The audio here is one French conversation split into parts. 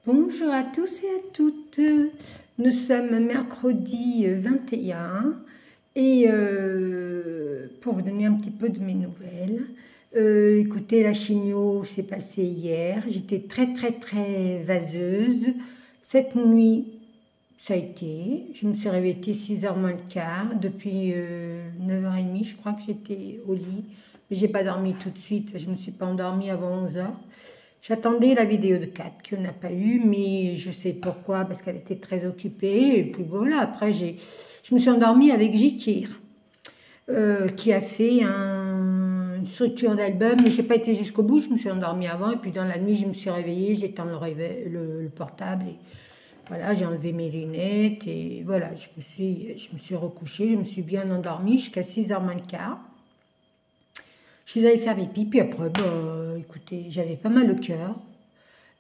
Bonjour à tous et à toutes. Nous sommes mercredi 21 et pour vous donner un petit peu de mes nouvelles. Écoutez, la chimio s'est passée hier. J'étais très vaseuse. Cette nuit, ça a été. Je me suis réveillée 6h moins le quart. Depuis 9h30, je crois que j'étais au lit. Mais j'ai pas dormi tout de suite. Je me suis pas endormie avant 11h. J'attendais la vidéo de Kat, qu'on n'a pas eu, mais je sais pourquoi, parce qu'elle était très occupée. Et puis voilà, après, je me suis endormie avec Jikir, qui a fait une structure d'album, mais je n'ai pas été jusqu'au bout, je me suis endormie avant, et puis dans la nuit, je me suis réveillée, j'éteins le portable, et voilà, j'ai enlevé mes lunettes, et voilà, je me suis recouchée, je me suis bien endormie jusqu'à 6h moins le quart. Je suis allée faire pipi, puis après, bah, écoutez, j'avais pas mal au cœur.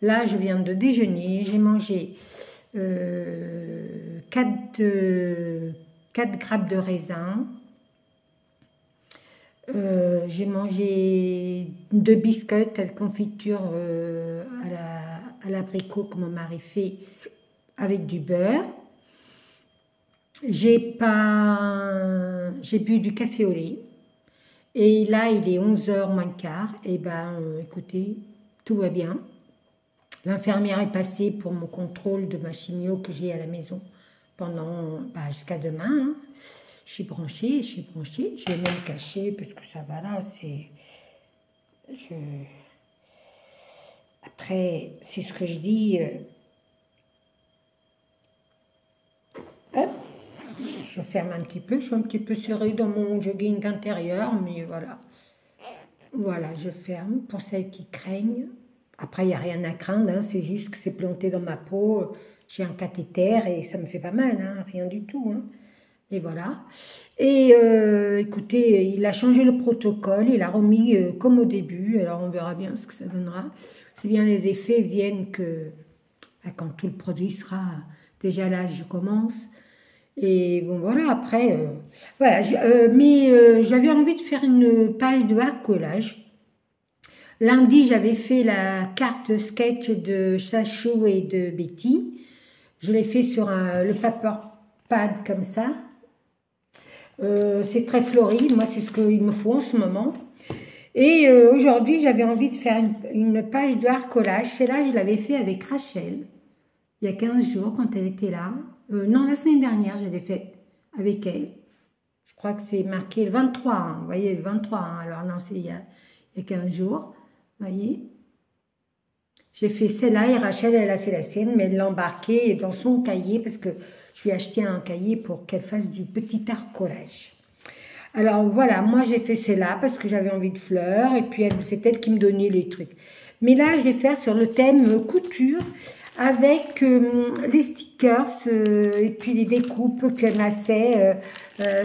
Là, je viens de déjeuner, j'ai mangé 4 grappes de raisin. J'ai mangé 2 biscuits avec confiture à l'abricot que mon mari fait avec du beurre. J'ai bu du café au lait. Et là, il est 11h moins le quart. Et ben, écoutez, tout va bien. L'infirmière est passée pour mon contrôle de ma chimio que j'ai à la maison pendant jusqu'à demain. Hein. Je suis branchée. Je vais même cacher parce que ça va là. Après, c'est ce que je dis. Hop. Je ferme un petit peu, je suis un petit peu serrée dans mon jogging intérieur, mais voilà. Voilà, je ferme pour celles qui craignent. Après, il n'y a rien à craindre, hein, c'est juste que c'est planté dans ma peau. J'ai un cathéter et ça me fait pas mal, hein, rien du tout. Hein. Et voilà. Et écoutez, il a changé le protocole, il a remis comme au début, alors on verra bien ce que ça donnera. C'est bien les effets viennent quand tout le produit sera déjà là, je commence. Et bon voilà, après, voilà, mais j'avais envie de faire une page de collage. Lundi, j'avais fait la carte sketch de Chachou et de Betty. Je l'ai fait sur le paper pad comme ça. C'est très fleuri, moi c'est ce qu'il me faut en ce moment. Et aujourd'hui, j'avais envie de faire une page de collage. Celle-là, je l'avais fait avec Rachel, il y a 15 jours quand elle était là. Non, la semaine dernière, je l'ai faite avec elle. Je crois que c'est marqué le 23, hein, vous voyez, le 23. Hein, alors non, c'est il y a 15 jours, vous voyez. J'ai fait celle-là et Rachel, elle a fait la sienne, mais elle l'a embarquée dans son cahier parce que je lui ai acheté un cahier pour qu'elle fasse du petit collage. Alors voilà, moi j'ai fait celle-là parce que j'avais envie de fleurs et puis c'est elle qui me donnait les trucs. Mais là, je vais faire sur le thème couture avec les stickers et puis les découpes qu'elle m'a fait.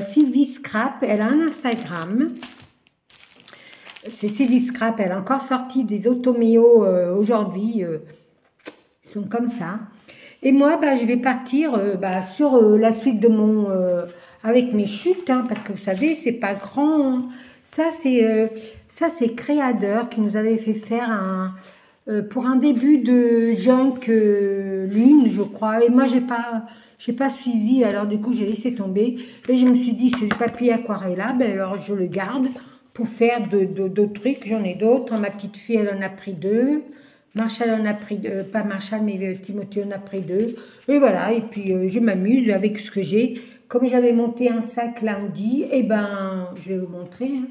Sylvie Scrap, elle a un Instagram. C'est Sylvie Scrap, elle a encore sorti des automéos aujourd'hui. Ils sont comme ça. Et moi, je vais partir sur la suite de mon... avec mes chutes, hein, parce que vous savez, c'est pas grand. Hein. Ça, c'est Créateur qui nous avait fait faire pour un début de junk lune, je crois. Et moi, j'ai pas suivi, alors du coup, j'ai laissé tomber. Et je me suis dit, c'est du papier aquarellable, alors je le garde pour faire d'autres trucs. J'en ai d'autres. Ma petite fille, elle en a pris 2. Marshall en a pris 2, pas Marshall, mais Timothée en a pris 2. Et voilà, et puis je m'amuse avec ce que j'ai. Comme j'avais monté un sac lundi, et je vais vous montrer. Hein.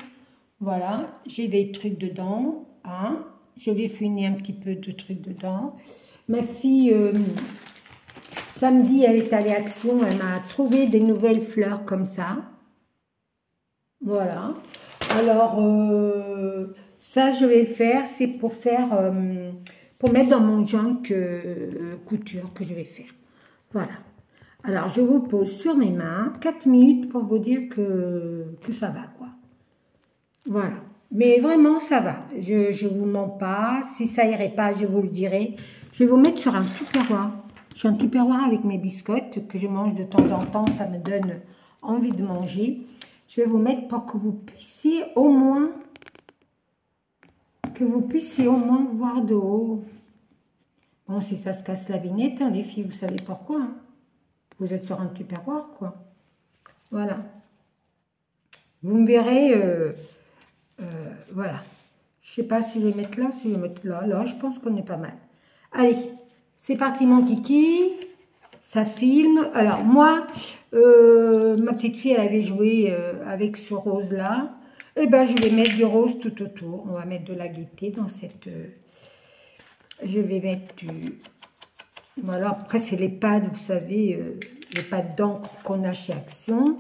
Voilà, j'ai des trucs dedans. Hein. Je vais fouiner un petit peu de trucs dedans. Ma fille, samedi, elle est allée à Action. Elle m'a trouvé des nouvelles fleurs comme ça. Voilà. Alors, ça, je vais le faire. C'est pour faire, pour mettre dans mon junk couture que je vais faire. Voilà. Alors, je vous pose sur mes mains 4 minutes pour vous dire que ça va, quoi. Voilà. Mais vraiment, ça va. Je vous mens pas. Si ça irait pas, je vous le dirai. Je vais vous mettre sur un tupperware. J'ai un tupperware avec mes biscottes que je mange de temps en temps. Ça me donne envie de manger. Je vais vous mettre pour que vous puissiez au moins voir de haut. Bon, si ça se casse la vignette, hein, les filles, vous savez pourquoi. Hein. Vous êtes sur un tupperware, quoi. Voilà. Vous me verrez, voilà. Je sais pas si je vais mettre là, si je vais mettre là. Là, je pense qu'on est pas mal. Allez, c'est parti mon kiki. Ça filme. Alors, moi, ma petite fille, elle avait joué avec ce rose-là. Et ben, je vais mettre du rose tout autour. On va mettre de la gaieté dans cette... je vais mettre du... Voilà, après, c'est les pads, vous savez, les pads d'encre qu'on a chez Action.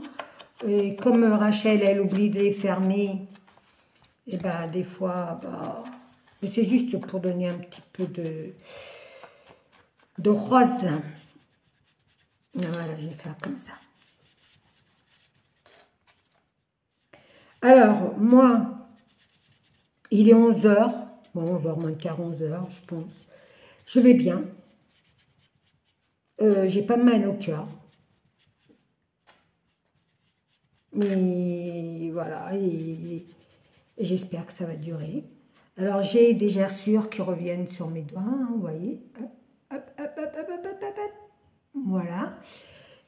Et comme Rachel, elle oublie de les fermer, et ben, des fois, bah, c'est juste pour donner un petit peu de rose. Voilà, je vais faire comme ça. Alors, moi, il est 11 h. Bon, 11 h moins de quart, 11 h, je pense. Je vais bien. J'ai pas mal au cœur. Mais voilà, et j'espère que ça va durer. Alors, j'ai des gerçures qui reviennent sur mes doigts, hein, vous voyez. Hop, hop, hop, hop, hop, hop, hop, hop, hop. Voilà.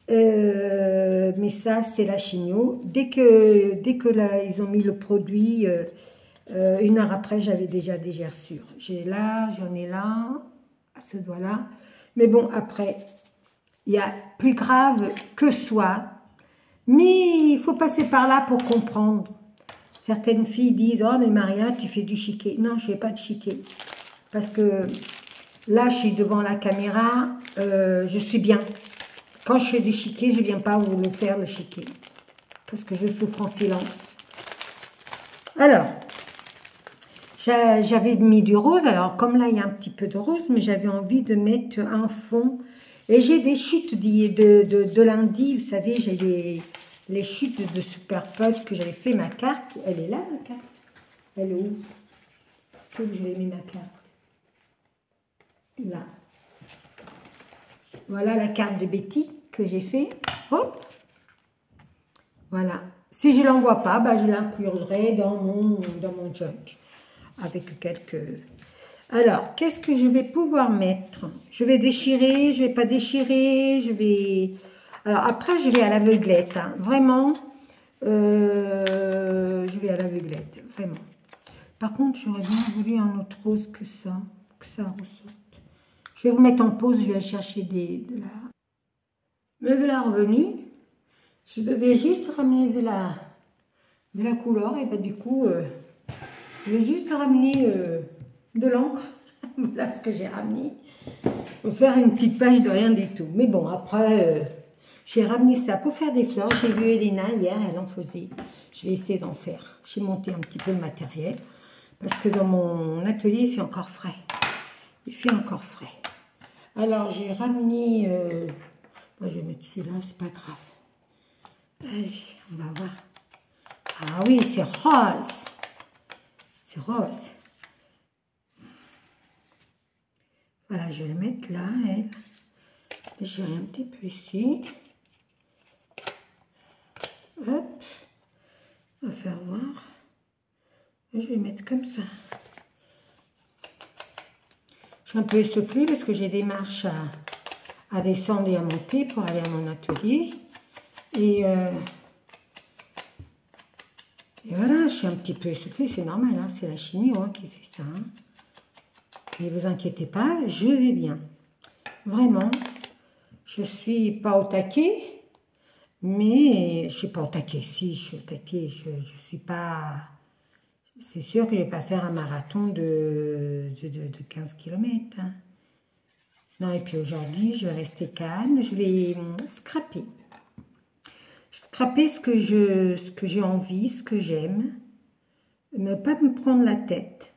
Mais ça, c'est la chigno. Dès que là, ils ont mis le produit, 1 heure après, j'avais déjà des gerçures. J'en ai là, à ce doigt-là. Mais bon, après, il y a plus grave que soi. Mais il faut passer par là pour comprendre. Certaines filles disent, oh mais Maria, tu fais du chiquet. Non, je ne fais pas de chiquet. Parce que là, je suis devant la caméra, je suis bien. Quand je fais du chiquet, je ne viens pas vous le faire, le chiquet. Parce que je souffre en silence. Alors, j'avais mis du rose. Alors, comme là, il y a un petit peu de rose, mais j'avais envie de mettre un fond. Et j'ai des chutes de lundi. Vous savez, j'ai les chutes de Super Pote que j'avais fait ma carte. Elle est là, ma carte. Elle est où? Où je l'ai mis ma carte? Là. Voilà la carte de Betty que j'ai fait. Hop. Voilà. Si je ne l'envoie pas, bah, je l'inclurai dans mon junk. Avec quelques... Alors, qu'est-ce que je vais pouvoir mettre? Je vais déchirer, je ne vais pas déchirer, je vais... Alors, après, je vais à l'aveuglette. Hein. Vraiment, je vais à l'aveuglette. Vraiment. Par contre, j'aurais bien voulu un autre rose que ça ressorte. Je vais vous mettre en pause, je vais chercher de la... Me voilà revenue. Je devais juste ramener de la couleur. Et ben du coup, je vais juste ramener de l'encre. Voilà ce que j'ai ramené. Pour faire une petite page de rien du tout. Mais bon, après, j'ai ramené ça pour faire des fleurs. J'ai vu Elena hier, elle en faisait. Je vais essayer d'en faire. J'ai monté un petit peu le matériel. Parce que dans mon atelier, il fait encore frais. Il fait encore frais. Alors, j'ai ramené... moi, je vais mettre celui-là, c'est pas grave. Allez, on va voir. Ah oui, c'est rose. C'est rose. Voilà, je vais le mettre là, elle. J'ai un petit peu ici. Hop. On va faire voir. Et je vais mettre comme ça. Je suis un peu essoufflée parce que j'ai des marches à descendre et à monter pour aller à mon atelier. Et voilà, je suis un petit peu essoufflée, c'est normal, hein, c'est la chimio hein, qui fait ça. Hein. Ne vous inquiétez pas, je vais bien. Vraiment, je suis pas au taquet, mais je suis pas au taquet. Si, je suis au taquet, je suis pas... C'est sûr que je vais pas faire un marathon de 15 km. Hein. Non, et puis aujourd'hui, je vais rester calme, je vais scraper. Scraper ce que j'ai envie, ce que j'aime. Ne pas me prendre la tête.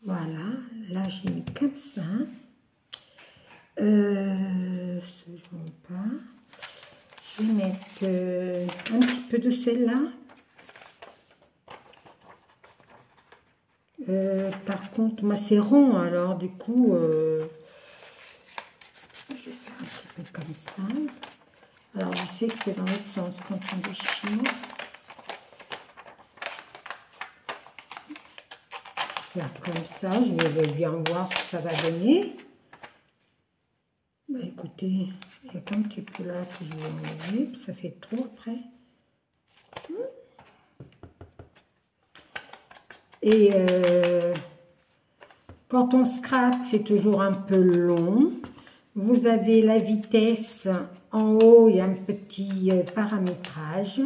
Voilà, là j'ai mis comme ça. Ce jaune pas. Je vais mettre un petit peu de celle-là. Par contre, moi c'est rond, alors du coup, je vais faire un petit peu comme ça. Alors je sais que c'est dans l'autre sens quand on déchire. faire comme ça. Je vais bien voir ce que ça va donner. Bah écoutez, il y a qu'un petit peu là que je vais enlever, puis ça fait trop après. Et quand on scrape, c'est toujours un peu long. Vous avez la vitesse en haut, il y a un petit paramétrage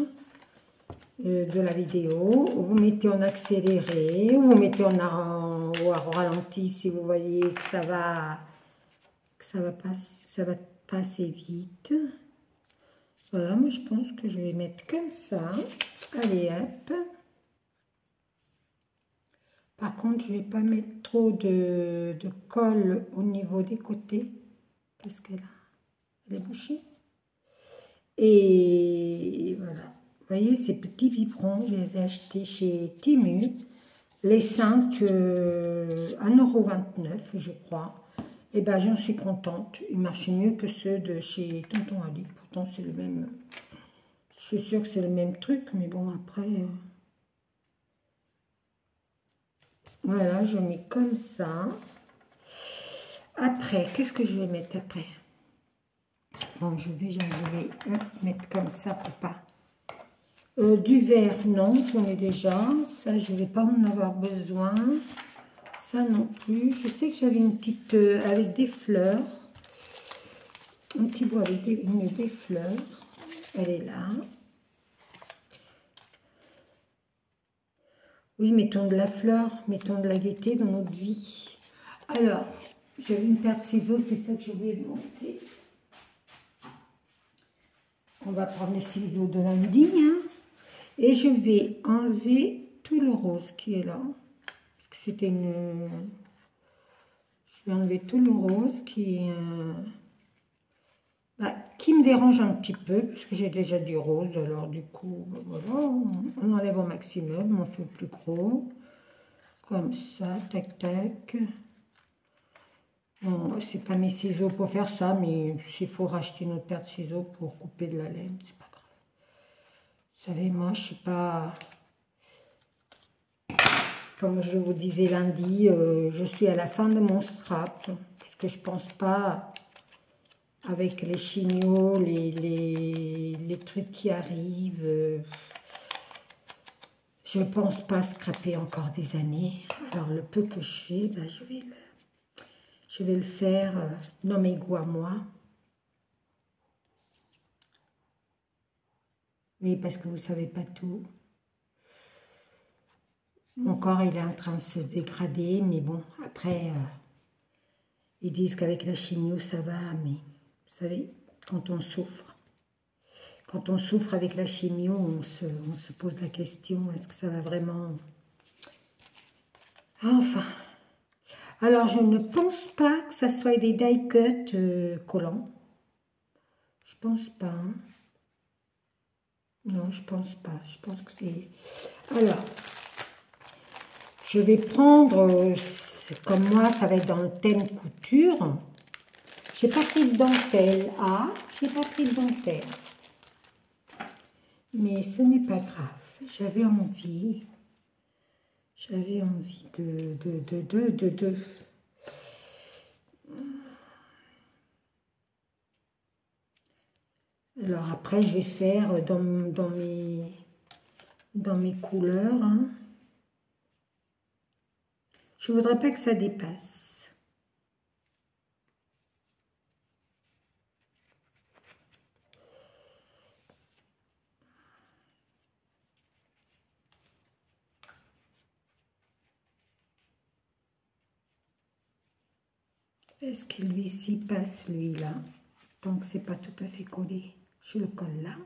de la vidéo. Vous mettez en accéléré, vous mettez ou à ralenti si vous voyez que ça va passer vite. Voilà, moi je pense que je vais mettre comme ça. Allez hop. Par contre, je ne vais pas mettre trop de colle au niveau des côtés parce qu'elle est bouchée. Et voilà. Vous voyez, ces petits biberons, je les ai achetés chez Temu. Les 5 1,29 €, je crois. Et ben, j'en suis contente. Ils marchent mieux que ceux de chez Tonton Ali. Pourtant, c'est le même. Je suis sûre que c'est le même truc, mais bon, après. Voilà, je mets comme ça. Après, qu'est-ce que je vais mettre après? Bon, je vais mettre comme ça pour pas. Du vert, non, j'en ai déjà. Ça, je ne vais pas en avoir besoin. Ça non plus. Je sais que j'avais une petite avec des fleurs. Un petit bout avec des fleurs. Elle est là. Oui, mettons de la fleur, mettons de la gaieté dans notre vie. Alors, j'avais une paire de ciseaux, c'est ça que j'ai oublié de monter. On va prendre les ciseaux de lundi, hein, et je vais enlever tout le rose qui est là. Parce que c'était une... Je vais enlever tout le rose qui me dérange un petit peu, puisque j'ai déjà du rose. Alors du coup, voilà, on enlève au maximum, on fait plus gros. Comme ça, tac, tac. Bon, c'est pas mes ciseaux pour faire ça, mais s'il faut racheter une autre paire de ciseaux pour couper de la laine, c'est pas grave. Vous savez, moi, je suis pas... Comme je vous disais lundi, je suis à la fin de mon strap, parce que je pense pas, avec les chignots, les trucs qui arrivent, je pense pas scraper encore des années. Alors, le peu que je fais, ben, je vais le faire dans mes goûts à moi. Oui, parce que vous savez pas tout. Mon corps, il est en train de se dégrader, mais bon, après, ils disent qu'avec la chimio, ça va, mais vous savez, quand on souffre avec la chimio, on se pose la question, est-ce que ça va vraiment... Enfin, alors je ne pense pas que ça soit des die cuts collants. Je pense pas. Hein. Non, je pense pas. Je pense que c'est... Alors, je vais prendre, comme moi, ça va être dans le thème couture. J'ai pas pris de dentelle. Ah, j'ai pas pris de dentelle. Mais ce n'est pas grave. J'avais envie de... Alors après, je vais faire dans mes couleurs. Hein. Je ne voudrais pas que ça dépasse. Est-ce que lui-ci passe, lui-là? Tant que c'est pas tout à fait collé, je le colle là.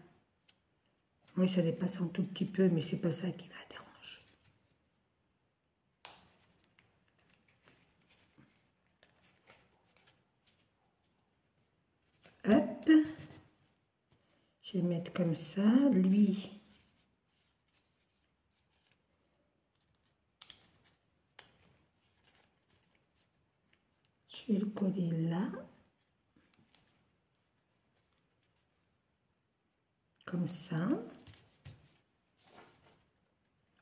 Oui, ça dépasse un tout petit peu, mais c'est pas ça qui va déranger. Hop. Je vais mettre comme ça. Lui, je vais le coller là. Comme ça.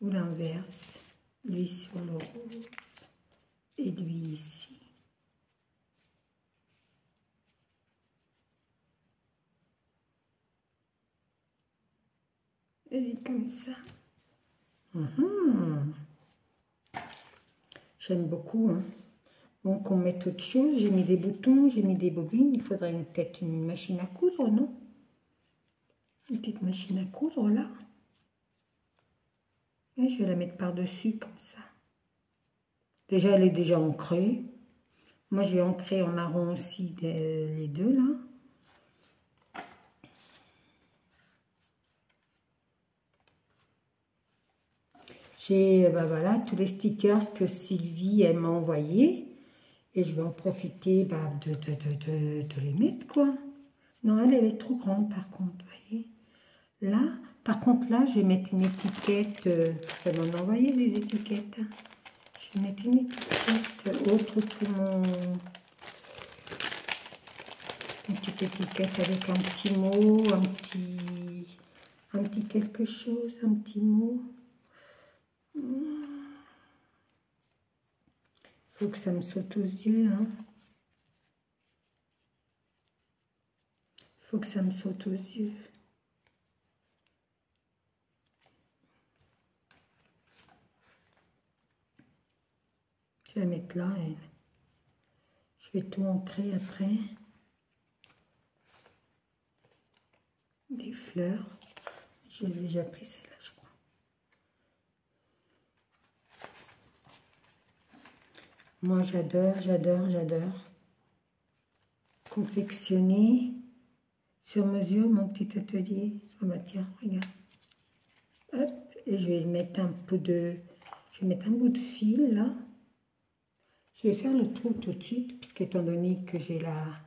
Ou l'inverse. Lui sur le rose. Et lui ici. Et lui comme ça. J'aime beaucoup. Hein. Bon, qu'on mette autre chose. J'ai mis des boutons, j'ai mis des bobines. Il faudrait peut-être une machine à coudre, non? Une petite machine à coudre, là. Et je vais la mettre par-dessus, comme ça. Déjà, elle est déjà ancrée. Moi, je vais ancrer en marron aussi les deux, là. J'ai, ben voilà, tous les stickers que Sylvie, elle m'a envoyés. Et je vais en profiter de les mettre, quoi. Non, elle est trop grande, par contre, vous voyez. Là, par contre, là, je vais mettre une étiquette, parce qu'elle m'en a envoyé des étiquettes. Hein. Je vais mettre une étiquette autre que mon... Une petite étiquette avec un petit mot, un petit quelque chose, un petit mot. Faut que ça me saute aux yeux, hein. Faut que ça me saute aux yeux. Je vais la mettre là et je vais tout ancrer après. Des fleurs. J'ai déjà pris celle-là, je crois. Moi, j'adore confectionner sur mesure mon petit atelier. Ah bah tiens, regarde. Hop, et je vais mettre un peu de... Je vais mettre un bout de fil, là. Je vais faire le trou tout de suite, puisque étant donné que j'ai la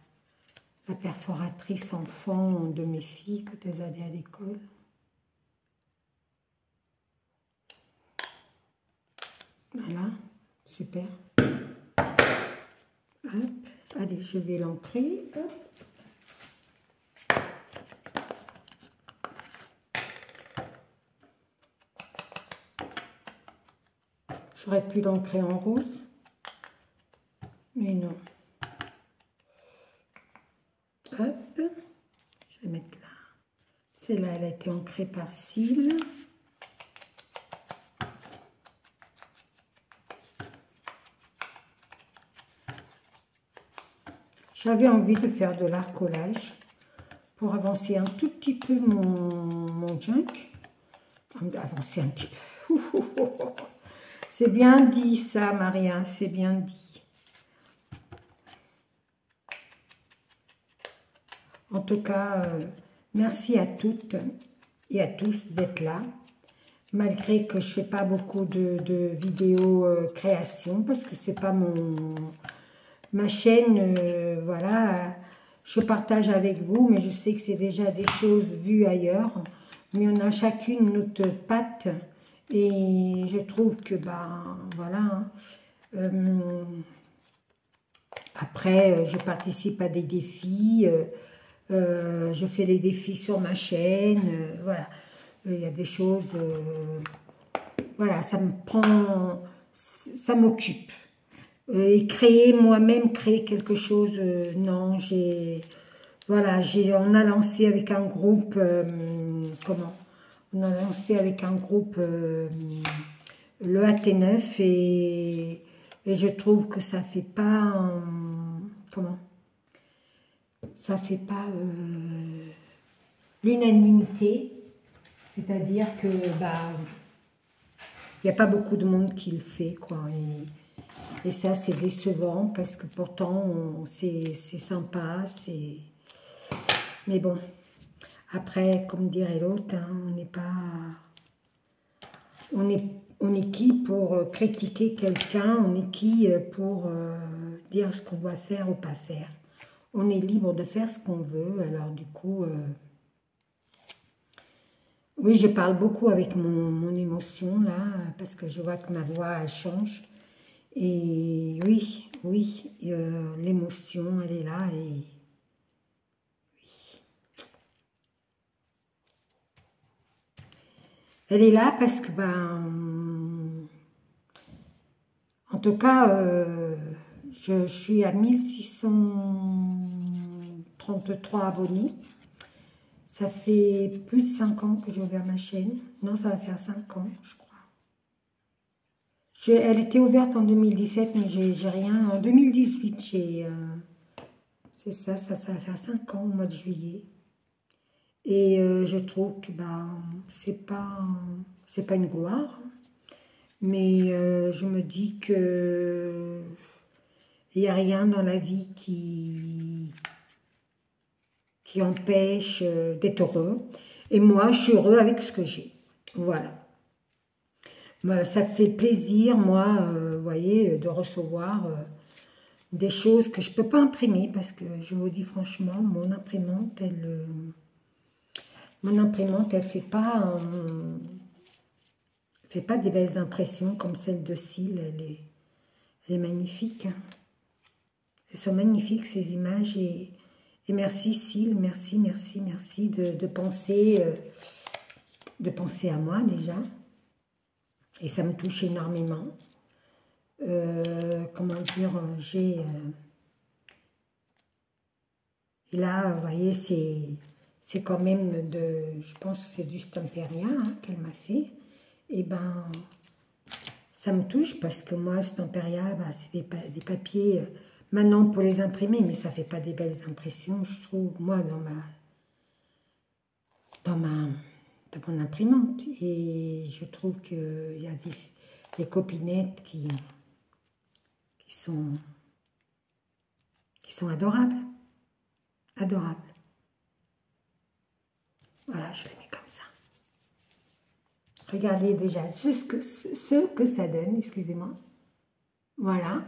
perforatrice enfant de mes filles quand elles allaient à l'école. Voilà, super. Hop, allez, je vais l'ancrer. J'aurais pu l'ancrer en rose, mais non. Hop, je vais mettre là. Celle-là, elle a été ancrée par cils. J'avais envie de faire de l'art collage pour avancer un tout petit peu mon junk. Avancer un petit peu. C'est bien dit ça, Maria, c'est bien dit. En tout cas, merci à toutes et à tous d'être là. Malgré que je ne fais pas beaucoup de vidéos création, parce que c'est pas ma chaîne, voilà, je partage avec vous, mais je sais que c'est déjà des choses vues ailleurs, mais on a chacune notre patte, et je trouve que, ben, voilà, après, je participe à des défis, je fais les défis sur ma chaîne, voilà, il y a des choses, voilà, ça me prend, ça m'occupe. Et créer moi-même, créer quelque chose, non, voilà, on a lancé avec un groupe, comment? On a lancé avec un groupe le AT9 et je trouve que ça fait pas, comment? Ça fait pas l'unanimité, c'est-à-dire que, bah, il n'y a pas beaucoup de monde qui le fait, quoi, et ça, c'est décevant parce que pourtant, c'est sympa, c'est... Mais bon, après, comme dirait l'autre, hein, on n'est pas... On est qui pour critiquer quelqu'un? On est qui pour dire ce qu'on doit faire ou pas faire? On est libre de faire ce qu'on veut, alors du coup... oui, je parle beaucoup avec mon émotion, là, parce que je vois que ma voix, elle change. Et oui, l'émotion, elle est là et oui. Elle est là parce que, ben, en tout cas, je suis à 1633 abonnés. Ça fait plus de 5 ans que j'ai ouvert ma chaîne. Non, ça va faire 5 ans, je crois. Elle était ouverte en 2017, mais j'ai rien. En 2018, c'est ça va faire 5 ans au mois de juillet. Et je trouve que c'est pas une gloire. Mais je me dis que il n'y a rien dans la vie qui empêche d'être heureux. Et moi, je suis heureux avec ce que j'ai. Voilà. Ça fait plaisir, moi, vous voyez, de recevoir des choses que je ne peux pas imprimer, parce que je vous dis franchement, mon imprimante, elle fait pas des belles impressions comme celle de Cils. Elle est magnifique. Hein. Elles sont magnifiques, ces images, et merci Cils, merci de penser à moi déjà. Et ça me touche énormément. Comment dire, et là, vous voyez, c'est quand même je pense que c'est du Stamperia qu'elle m'a fait. Et ça me touche parce que moi, Stamperia, c'est des papiers, maintenant pour les imprimer, mais ça fait pas des belles impressions, je trouve, moi, dans mon imprimante. Et je trouve qu'il y a des copinettes qui sont adorables. Adorables. Voilà, je les mets comme ça. Regardez déjà ce que ça donne, excusez-moi. Voilà.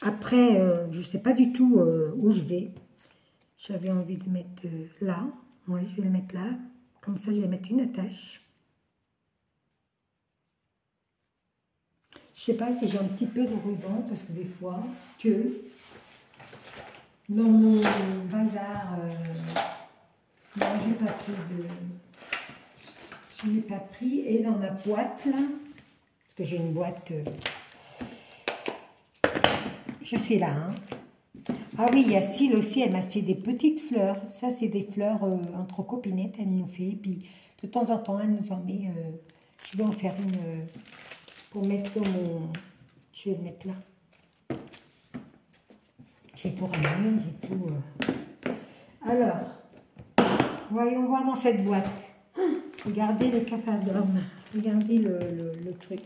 Après, je ne sais pas du tout où je vais. J'avais envie de mettre là. Ouais, je vais le mettre là. Comme ça, je vais mettre une attache. Je sais pas si j'ai un petit peu de ruban, parce que des fois, dans mon bazar, non, je n'ai pas pris, et dans ma boîte, là, parce que j'ai une boîte, je sais là, hein. Ah oui, il y a Cils aussi, elle m'a fait des petites fleurs. Ça, c'est des fleurs entre copinettes, elle nous fait. Puis, de temps en temps, elle nous en met. Je vais en faire une pour mettre dans mon... Je vais le mettre là. J'ai tout ramené, j'ai tout... Alors, voyons voir dans cette boîte. Regardez le cafardum. Regardez le truc.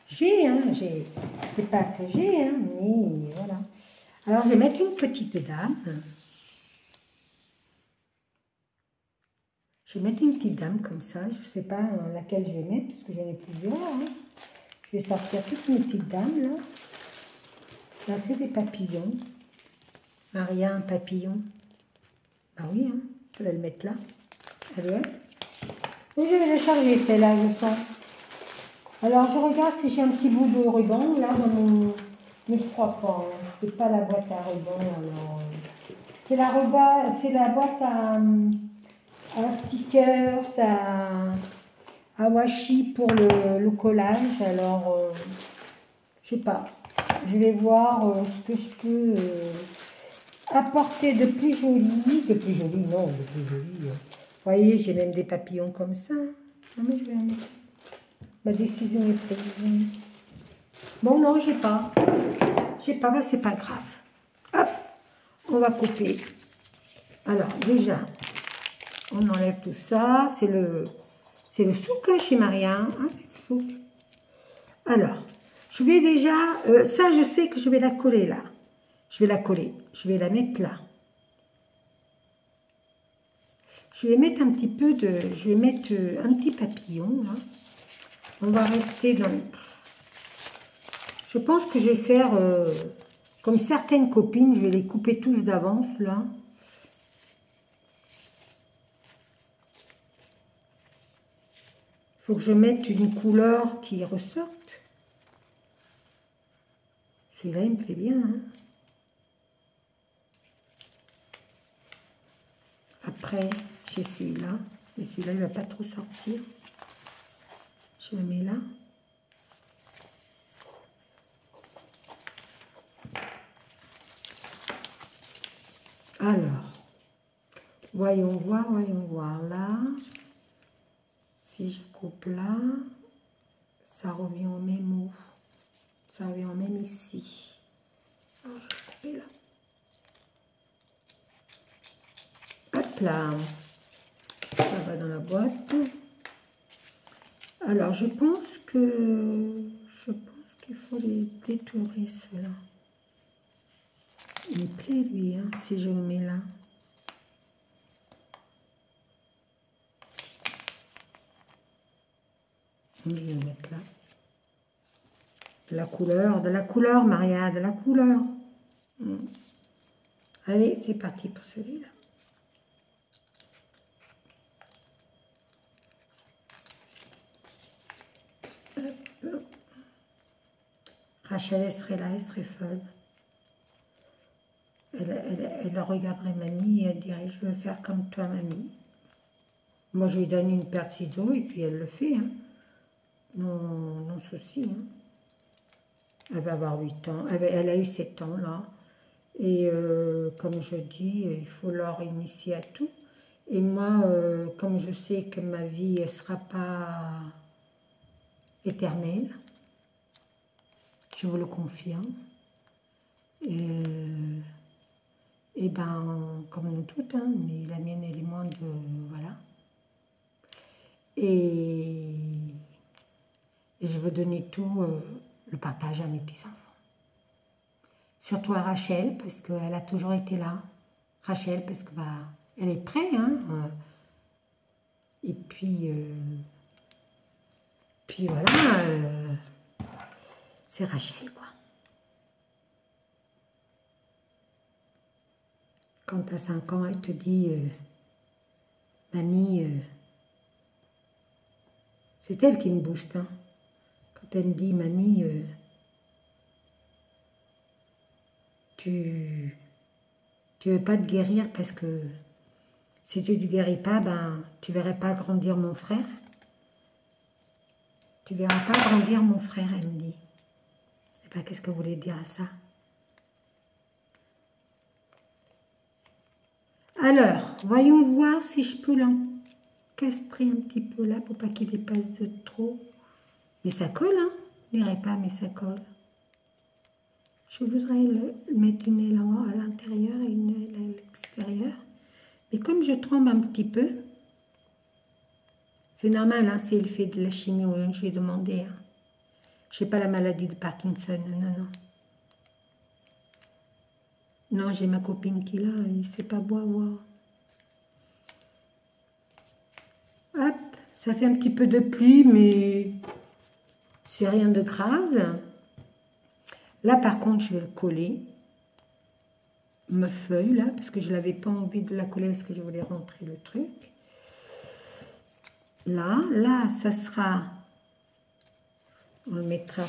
C'est pas que j'ai, hein, mais voilà. Alors, je vais mettre une petite dame. Je vais mettre une petite dame comme ça. Je ne sais pas laquelle je vais mettre, parce que j'en ai plusieurs. Hein. Je vais sortir toutes mes petites dames, là. Là, c'est des papillons. Maria, un papillon. Ah oui, hein. Je vais le mettre là. Allez, hop. Et je vais la charger, celle-là, je sens. Alors, je regarde si j'ai un petit bout de ruban, là, dans mon... Mais je crois pas, hein. C'est pas la boîte à ruban, alors... C'est la boîte à stickers, à washi pour le collage. Alors, je sais pas. Je vais voir ce que je peux apporter de plus joli. De plus joli. Vous voyez, j'ai même des papillons comme ça. Non, mais je vais en mettre. Ma décision est prise. Bon, non, j'ai pas. C'est pas grave. Hop, on va couper. Alors, déjà, on enlève tout ça. C'est le souk chez Maria. Hein, c'est le souk. Alors, je vais déjà... ça, je sais que je vais la coller là. Je vais la coller. Je vais la mettre là. Je vais mettre un petit peu de... Je vais mettre un petit papillon là. On va rester dans... Je pense que je vais faire... comme certaines copines, je vais les couper tous d'avance là. Il faut que je mette une couleur qui ressorte. Celui-là, il me plaît bien. Hein. Après, j'ai celui-là. Et celui-là, il ne va pas trop sortir. Je le mets là. Alors, voyons voir là. Si je coupe là, ça revient au même où? Ça revient au même ici. Alors, je vais couper là. Hop là. Ça va dans la boîte. Alors, je pense qu'il faut les détourer, ceux-là. Il me plaît, lui, hein, si je le mets là. Je vais le mettre là. De la couleur, Maria, de la couleur. Allez, c'est parti pour celui-là. Rachel, elle serait là, elle serait folle. Elle regarderait mamie et elle dirait, je veux faire comme toi, mamie. Moi, je lui donne une paire de ciseaux et puis elle le fait. Hein. Non souci. Hein. Elle va avoir 8 ans. Elle a eu 7 ans, là. Et comme je dis, il faut leur initier à tout. Et moi, comme je sais que ma vie, elle ne sera pas éternelle, je vous le confirme. Et ben, comme nous toutes, hein, mais la mienne, elle est moins de... Voilà. Et je veux donner tout le partage à mes petits-enfants. Surtout à Rachel, parce qu'elle a toujours été là. Rachel, parce que bah, elle est prête, hein. Et puis voilà, c'est Rachel, quoi. Quand tu as 5 ans, elle te dit, mamie, c'est elle qui me booste, hein. Quand elle me dit, mamie, tu veux pas te guérir parce que si tu ne te guéris pas, ben, tu verrais pas grandir mon frère. Tu verras pas grandir mon frère, elle me dit. Eh ben, qu'est-ce que vous voulez dire à ça? Alors, voyons voir si je peux l'encastrer un petit peu là pour pas qu'il dépasse de trop. Mais ça colle, hein? Je dirais pas, mais ça colle. Je voudrais le mettre une aile à l'intérieur et une aile à l'extérieur. Mais comme je tremble un petit peu, c'est normal, hein, si elle fait de la chimio, hein, je lui ai demandé. Hein. Je n'ai pas la maladie de Parkinson, non. Non, j'ai ma copine qui l'a, il ne sait pas boire. Hop, ça fait un petit peu de pli, mais c'est rien de grave. Là, par contre, je vais le coller. Ma feuille, là, parce que je n'avais pas envie de la coller parce que je voulais rentrer le truc. Là, ça sera... On le mettra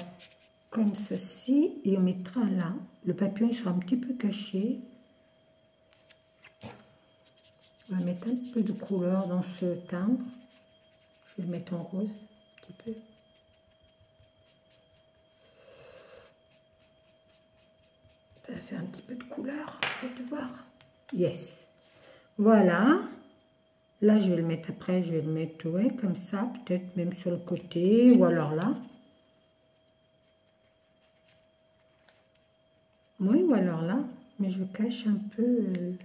comme ceci et on mettra là. Le papillon, il sera un petit peu caché. On va mettre un peu de couleur dans ce timbre. Je vais le mettre en rose, un petit peu. Ça va faire un petit peu de couleur, faites voir. Yes. Voilà. Là, je vais le mettre après, je vais le mettre, ouais, comme ça, peut-être même sur le côté, ou alors là. Oui, ou alors là, mais je cache un peu...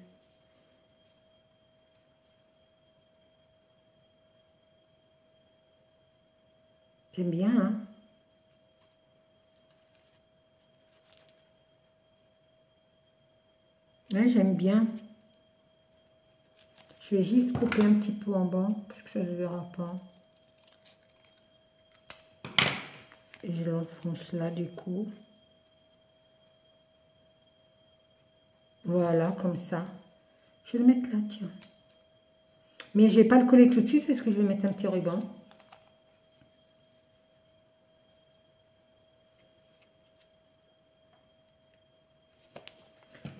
J'aime bien, hein. Là, j'aime bien. Je vais juste couper un petit peu en bas, parce que ça ne se verra pas. Et je l'enfonce là, du coup. Voilà, comme ça. Je vais le mettre là, tiens. Mais je ne vais pas le coller tout de suite, parce que je vais mettre un petit ruban.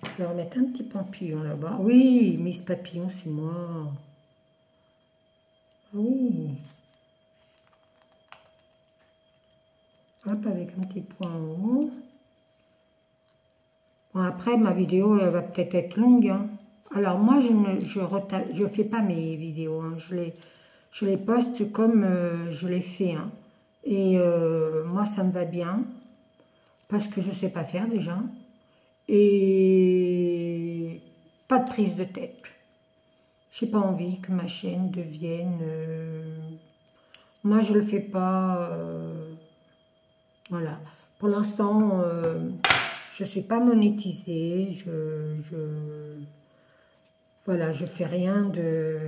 Je vais remettre un petit papillon là-bas. Oui, mais ce papillon, c'est moi. Oui. Hop, avec un petit point en haut. Bon, après, ma vidéo, elle va peut-être être longue. Hein. Alors moi, je fais pas mes vidéos, hein. Je les poste comme je les fais, hein. Et moi, ça me va bien, parce que je sais pas faire déjà. Et pas de prise de tête. J'ai pas envie que ma chaîne devienne... moi, je le fais pas... voilà. Pour l'instant, je suis pas monétisée. Voilà, je fais rien de...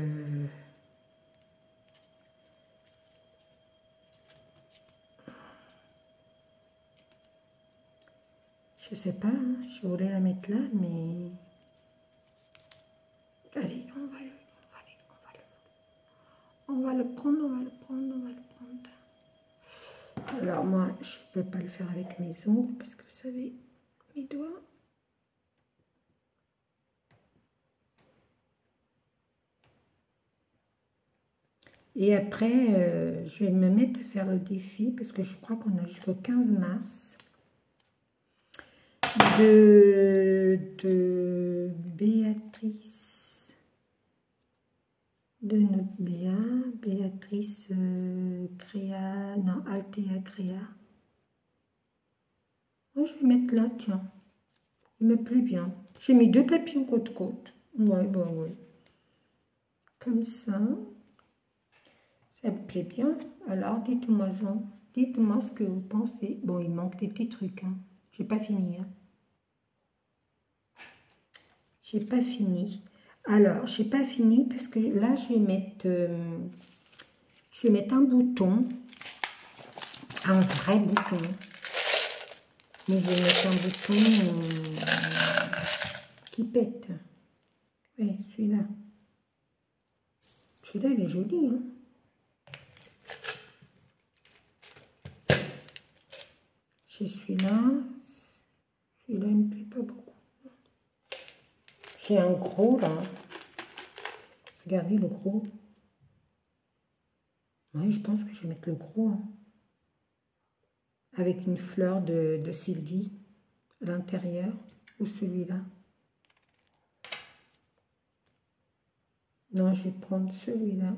Je sais pas, hein, je voulais la mettre là, mais... Allez, on va le prendre, on va le prendre, on va le prendre. Alors moi, je peux pas le faire avec mes ongles, parce que vous savez, mes doigts... Et après, je vais me mettre à faire le défi, parce que je crois qu'on a jusqu'au 15 mars. De Béatrice, de notre Béatrice Créa, non, Altea Créa. Oh, je vais mettre là, tiens, il me plaît bien. J'ai mis 2 papillons côte-côte. Ouais, bon, ouais. Comme ça, ça me plaît bien. Alors, dites-moi ce que vous pensez. Bon, il manque des petits trucs, hein. J'ai pas fini, hein. J'ai pas fini. Alors, j'ai pas fini parce que là, je vais mettre un bouton, un vrai bouton. Mais je vais mettre un bouton qui pète. Oui, celui-là. Celui-là, il est joli, hein. J'ai celui-là. Celui-là, il ne me plaît pas beaucoup. J'ai un gros, là. Regardez le gros. Oui, je pense que je vais mettre le gros, hein. Avec une fleur de Sylvie à l'intérieur. Ou celui-là. Non, je vais prendre celui-là.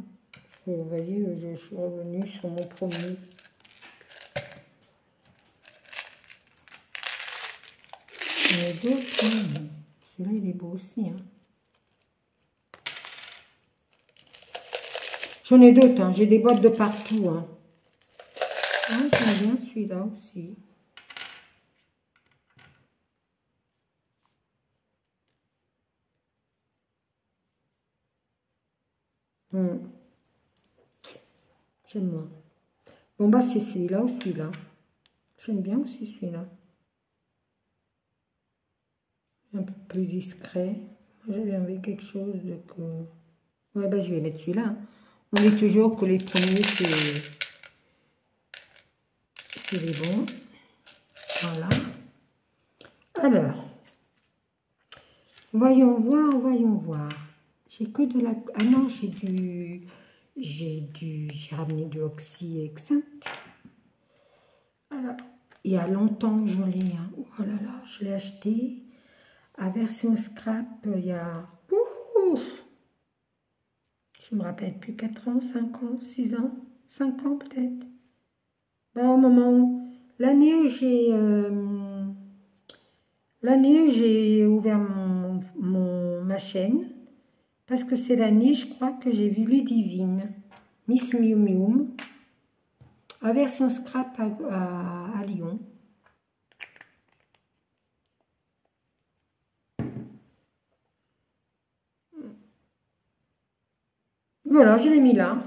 Vous voyez, je suis revenue sur mon premier. Il y en a d'autres, hein. Celui-là, il est beau aussi, hein. J'en ai d'autres, hein. J'ai des boîtes de partout, hein. Ah, j'aime bien celui-là aussi. J'aime moins. Bon, bah, c'est celui-là ou celui-là. J'aime bien aussi celui-là. Un peu plus discret. Moi, j'avais envie quelque chose de que... Ouais, bah, je vais mettre celui-là, hein. On dit toujours que les premiers, c'est les bons. Voilà. Alors, voyons voir. J'ai que de la... Ah non, j'ai ramené du Oxy Exint. Alors, il y a longtemps que je l'ai, hein. Oh là là, je l'ai acheté. À version scrap, il y a... Ouf, je me rappelle plus, 4 ans, 5 ans, 6 ans, 5 ans peut-être. Ben, au moment où... L'année où j'ai ouvert ma chaîne, parce que c'est l'année, je crois, que j'ai vu Ludivine, Miss Miu Miu, à version scrap à Lyon. Voilà, je l'ai mis là.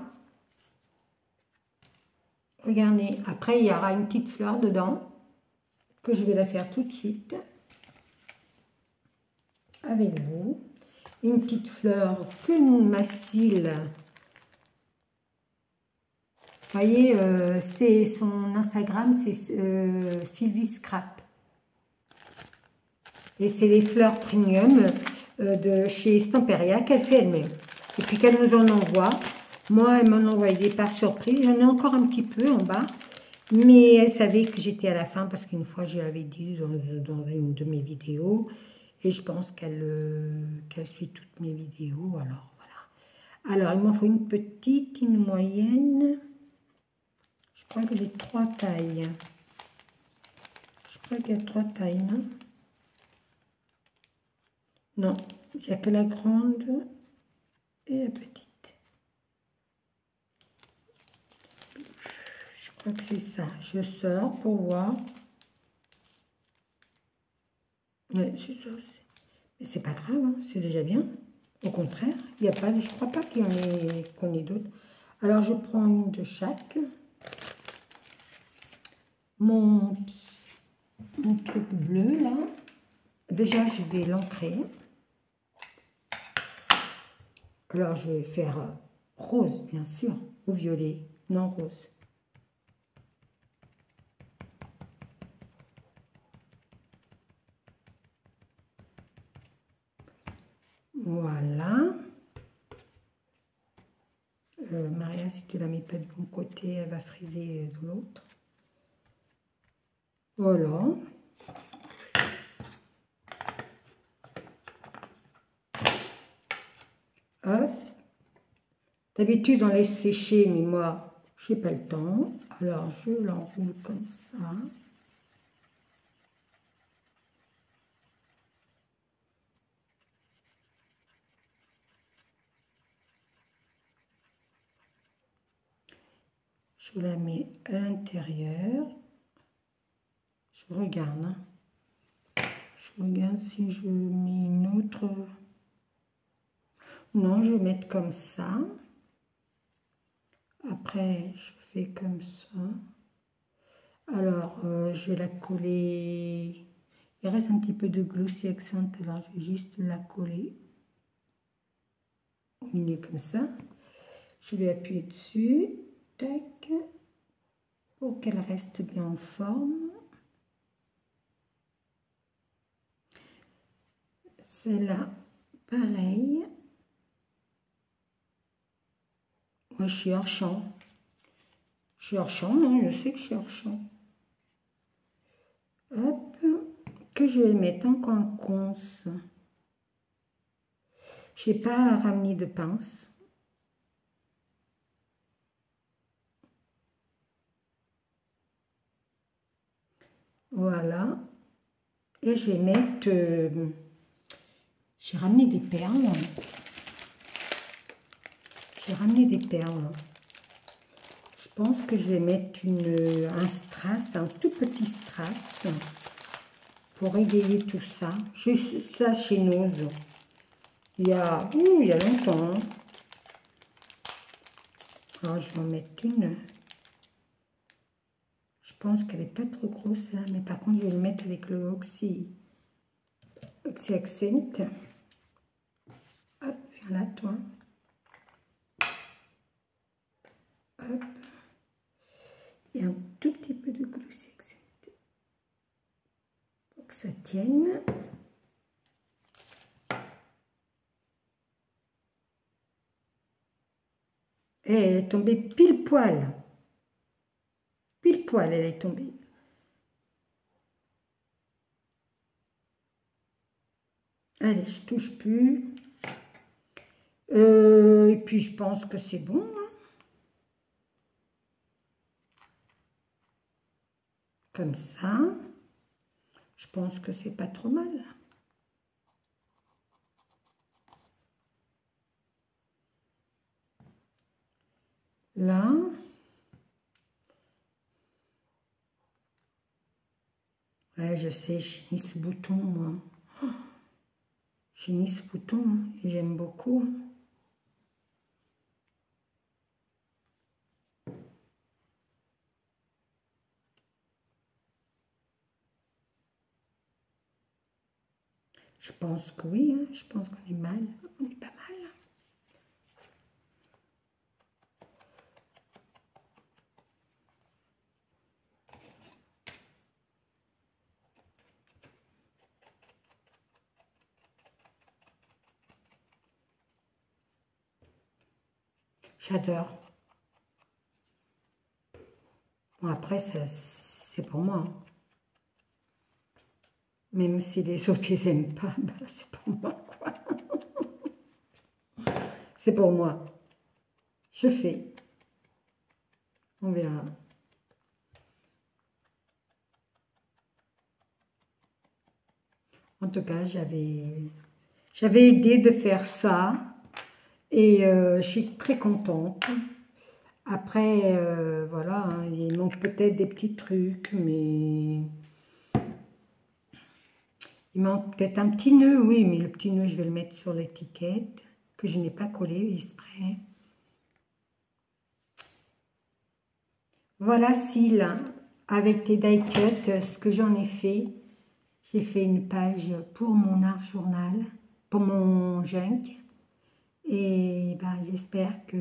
Regardez, après il y aura une petite fleur dedans, que je vais la faire tout de suite avec vous. Une petite fleur que ma cils. Vous voyez, c'est son Instagram, c'est Sylvie Scrap. Et c'est les fleurs premium de chez Stamperia qu'elle fait elle-même. Et puis qu'elle nous en envoie. Moi, elle m'en envoyait par surprise. J'en ai encore un petit peu en bas. Mais elle savait que j'étais à la fin parce qu'une fois, je l'avais dit dans une de mes vidéos. Et je pense qu'elle suit toutes mes vidéos. Alors, voilà. Alors, il m'en faut une petite, une moyenne. Je crois que j'ai 3 tailles. Je crois qu'il y a 3 tailles, non? Non, il n'y a que la grande et la petite. Je crois que c'est ça. Je sors pour voir. Ouais, c'est ça. Mais c'est pas grave, hein, c'est déjà bien. Au contraire, il y a pas, je crois pas qu'on ait d'autres. Alors, je prends une de chaque. Mon truc bleu, là. Déjà, je vais l'ancrer. Alors, je vais faire rose, bien sûr, ou violet. Non, rose. Voilà. Maria, si tu la mets pas de bon côté, elle va friser de l'autre. Voilà. Hop. D'habitude, on laisse sécher, mais moi, je n'ai pas le temps. Alors, je l'enroule comme ça. Je la mets à l'intérieur. Je regarde. Hein. Je regarde si je mets une autre. Non, je vais mettre comme ça. Après, je fais comme ça. Alors, je vais la coller. Il reste un petit peu de glossy accent, alors je vais juste la coller au milieu comme ça. Je vais appuyer dessus. Tac. Pour qu'elle reste bien en forme. Celle-là, pareil. Moi, je suis hors champ. Je suis hors champ, hein, je sais que je suis hors champ. Hop, que je vais mettre en conce. Je n'ai pas ramené de pince. Voilà. Et je vais mettre... j'ai ramené des perles. J'ai ramené des perles. Je pense que je vais mettre un strass, un tout petit strass, pour égayer tout ça. J'ai ça chez Nose. Il y a longtemps. Hein. Alors, je vais en mettre une. Je pense qu'elle n'est pas trop grosse, hein, mais par contre, je vais le mettre avec le Oxy Accent. Hop, viens là, toi. Hop. Et un tout petit peu de Glossy Accent. Pour que ça tienne. Et elle est tombée pile poil. Pile poil, elle est tombée. Allez, je touche plus. Et puis, je pense que c'est bon. Hein. Comme ça. Je pense que c'est pas trop mal. Là. Ouais, je sais, j'ai mis ce bouton, moi. J'ai mis ce bouton hein, et j'aime beaucoup. Je pense que oui, hein, je pense qu'on est mal. On est pas mal. J'adore. Bon, après, c'est pour moi. Hein. Même si les autres ils n'aiment pas, ben, c'est pour moi quoi. C'est pour moi. Je fais. On verra. En tout cas, j'avais idée de faire ça et je suis très contente. Après, voilà, hein, il manque peut-être des petits trucs, mais il manque peut-être un petit nœud, oui, mais le petit nœud, je vais le mettre sur l'étiquette que je n'ai pas collé exprès. Voilà, Syl, avec tes die cuts, ce que j'en ai fait. J'ai fait une page pour mon art journal, pour mon junk. Et ben, j'espère que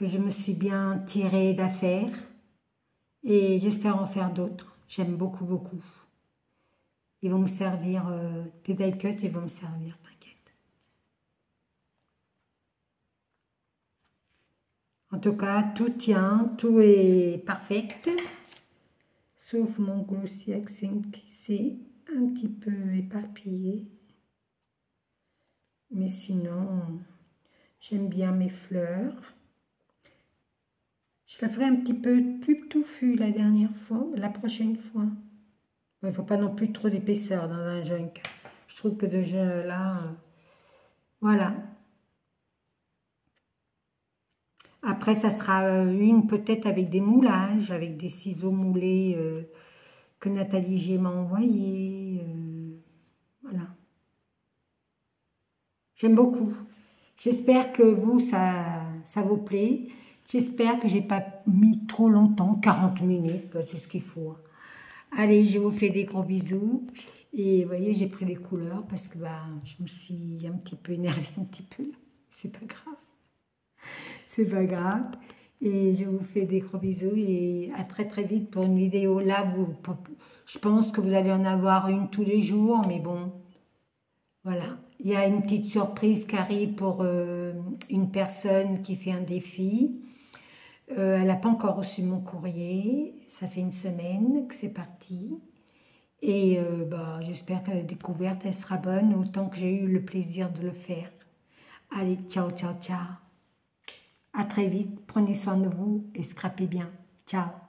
je me suis bien tirée d'affaire. Et j'espère en faire d'autres. J'aime beaucoup, beaucoup. Ils vont me servir, des die cuts, ils vont me servir, t'inquiète. En tout cas, tout tient, tout est parfait. Sauf mon glossy accent qui s'est un petit peu éparpillé. Mais sinon, j'aime bien mes fleurs. Je la ferai un petit peu plus touffue la dernière fois, la prochaine fois. Il ne faut pas non plus trop d'épaisseur dans un junk. Je trouve que déjà là, voilà. Après, ça sera une peut-être avec des moulages, avec des ciseaux moulés que Nathalie G m'a envoyé. Voilà. J'aime beaucoup. J'espère que vous, ça vous plaît. J'espère que j'ai pas mis trop longtemps, 40 minutes, c'est ce qu'il faut. Allez, je vous fais des gros bisous. Et vous voyez, j'ai pris les couleurs parce que je me suis un petit peu énervée, un petit peu. C'est pas grave. C'est pas grave. Et je vous fais des gros bisous et à très très vite pour une vidéo. Là, je pense que vous allez en avoir une tous les jours, mais bon, voilà. Il y a une petite surprise qui arrive pour une personne qui fait un défi. Elle n'a pas encore reçu mon courrier. Ça fait une semaine que c'est parti. Et j'espère que la découverte, elle sera bonne autant que j'ai eu le plaisir de le faire. Allez, ciao, ciao, ciao. À très vite. Prenez soin de vous et scrapez bien. Ciao.